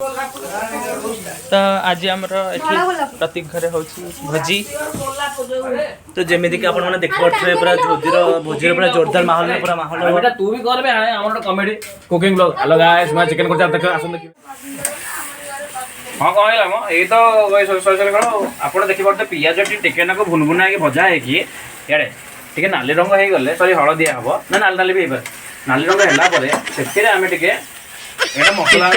तो आज आमर प्रतीक घरे हूँ भोजी तो जमी कि आप देखिए पूरा भोजी पूरा जोरदार माहौल पूरा माहौल तू भी कर comedy cooking blog hello guys मैं चिकन कर देख आसन देखिए हाँ कहला म ये तो आप देखिए पियाज टिके ना भुनभुना भजा है कि इे टे नाली रंग हो गले सरी हलदिया हम ना नाली नाली भी हो नाली रंग है आम टे मसला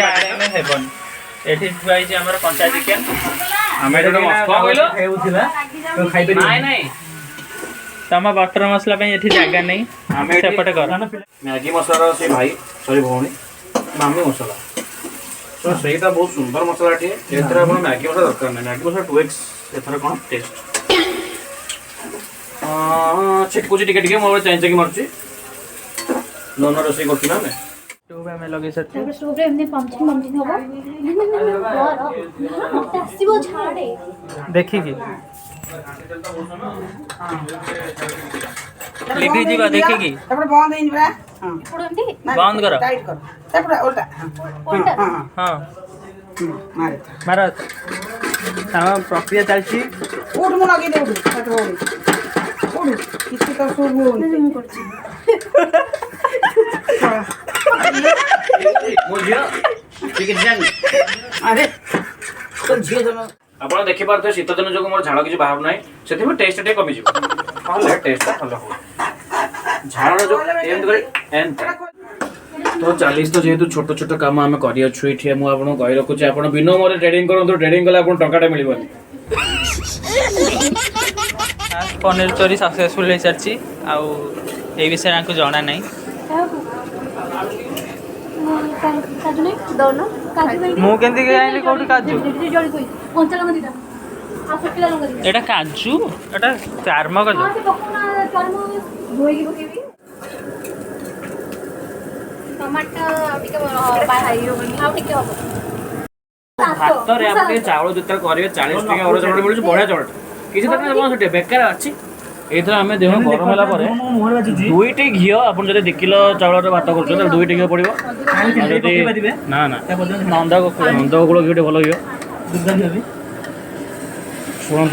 एठी थुआइछि हमर कंचा चिकन आमे तो मस्का होइलो हेउथिला तो खाइ पे नाही नाही तमा बटर मसला पे एठी जागा नहीं आमे सेपटे कर मैगी मसला से भाई सॉरी भौणी मामी मसला तो सेटा बहुत सुंदर मसला टे एथरा अपन मैगी मसला दरकार नहीं मैगी मसला 2x एथरा कोन टेस्ट छिटकुची टिके टिके मोर चेंज की मरची नोनो रोसी करथिना मैं स्टोव में लगे सकते तापर स्टोव रे हमने पंचिंग हो आसीबो झाड़े देखि की लिखि जीवा देखि की तापर बंद हेइन बरा हां पड़ोंती बंद करो टाइट करो तापर उल्टा उल्टा हां मारे मारा हम प्रक्रिया चलछि उठ मु लगे दे उठ तापर उठ किछि तो सब मैं करछि अरे तो झियो जमा आप देखी पारे शीत दिन जो मोर झाड़ किसी बाहर ना से टेस्ट टे कमी टेस्ट भल हो झाड़ जो तो 40 तो जेहेतु छोट छोट काम आम कर कही रखुच्छे आप बिना मोर ट्रेडिंग करूँ ट्रेडिंग कले आपको टंका मिलबनी पनीर चोरी सक्सेसफुल हो सारी आउ ए विषय आपको जना नहीं काजू नहीं दोनो काजू नहीं मु केंती जाइली कोठी काजू जड़ी कोई कंचा लंगा दीदा आ सकिला लंगा दीदा एटा काजू एटा चार्म काजू हां से पकोना चार्म धोई की पकेबी टमाटर आटिके बाय हाई हो गनी आटिके हो भात रे आप चावल जत करिवे 40 टका और चावल मिलु बढ़िया चावल किछि तक कोन छटे बेकार अछि एथरा हमें देह गरम होला परे दुईटी घी आपन जदि 2 किलो चावल रे भात करछो त दुईटी घी पड़िबो ना ना नंदा गोकुल घी भल घी शुणु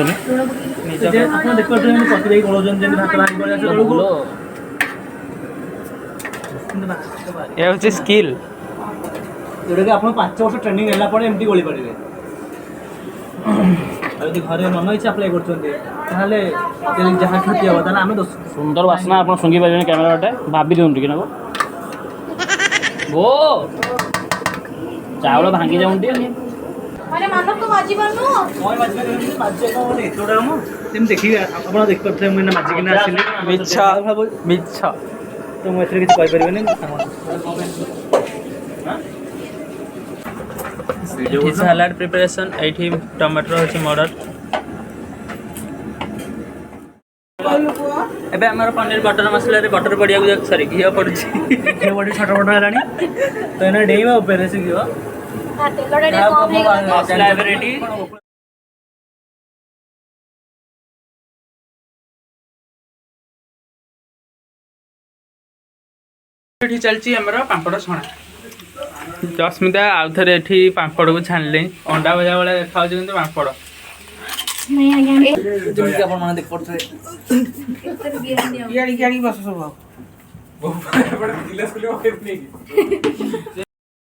ये हूँ स्किल जोटा कि आप 5 वर्ष ट्रेनिंग है एमती गोली पारे यदि घरे मन इच्छा अप्लाई कर जहाँ क्षति हम आम सुंदर बासना आप शुंगी पारे कैमेरा बाटे भाभी दिखुन टे वो चावल भांगी जाऊँ अरे मानो तो माजी बननु देखिए आप देखिए मुझे माजिक आसिली मिछ तो मुझे किसी कहीपरि सलाड प्रिपरेशन एठी टमाटर होची मर्डर एबे हमर पनीर बटर मसला रे बटर पड़िया को सॉरी घी पड़ुची घी बड़ी छोट छोट हेलानी तो एना डेइबा ऊपर से घी हां तेल रेडी कम हे गला मसला रेडी एठी चलची हमर पापड़ छणा जस्मिता आउ थे एठी पापड़ को छानले अंडा भजा वाला देखा हो किंतु पापड़ नहीं आज्ञा जेमति आपण माने देख पड़थे याड़ी बस सब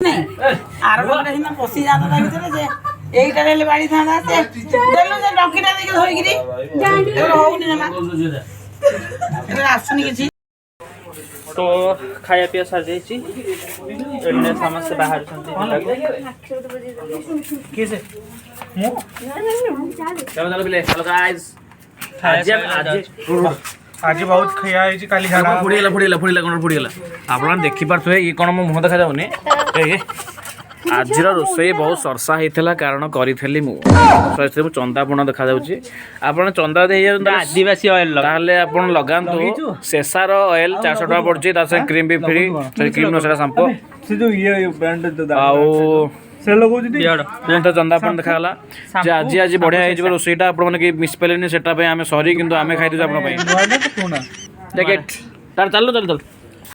नहीं आर बड़ा हिना पसी जाता ता भीतर जे एइटा ले बाड़ी थाना से देलो जे डकीटा देके धोई गिरी जानी होउनी ना एबे आसुनी किछि तो खाया पिया सर जाइए एने समस्त बाहर किसे चलो चलो बिले चलो गाइस आज बहुत खिया है काली झाड़ा फुड़ीला कोन फुड़ीला आपण देखि पारथुए ई कोन मो मुह देखा जाउनी ए आज रोसई बहुत सरसा होता कारण करी मु चंदापूर्ण देखा जाऊँगी आप चंदा दे आदिवासी ऑयल आप लगातु शेषार ऑयल 400 टका पड़े क्रीम भी फ्री क्रीम ना सांपो चंदापूर्ण देखा आज आज बढ़िया रोसईटा आपने मिस पारे से आम सरी कि आम खाई आप चलो चलो चलो